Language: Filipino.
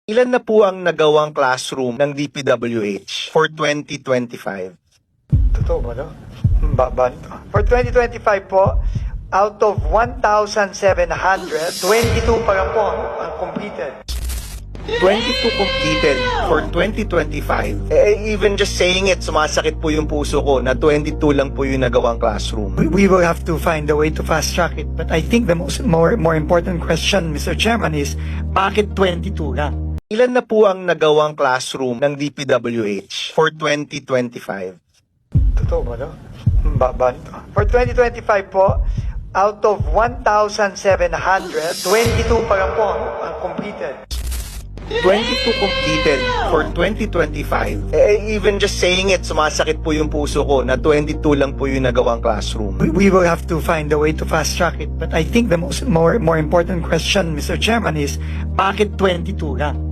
Ilan na po ang nagawang classroom ng DPWH for 2025? Totoo ba, no? Baba nito. For 2025 po, out of 1,700, 22 pa lang po ang completed. 22 completed for 2025. Even just saying it, sumasakit po yung puso ko na 22 lang po yung nagawang classroom. We will have to find a way to fast track it. But I think the more important question, Mr. Chairman, is bakit 22 lang? Ilan na po ang nagawang classroom ng DPWH for 2025? Totoo ba, no? Baba nito. For 2025 po, out of 1,700, 22 pa lang po ang completed. 22 completed for 2025. Even just saying it, sumasakit po yung puso ko na 22 lang po yung nagawang classroom. We will have to find a way to fast track it. But I think the more important question, Mr. Chairman, is bakit 22 lang?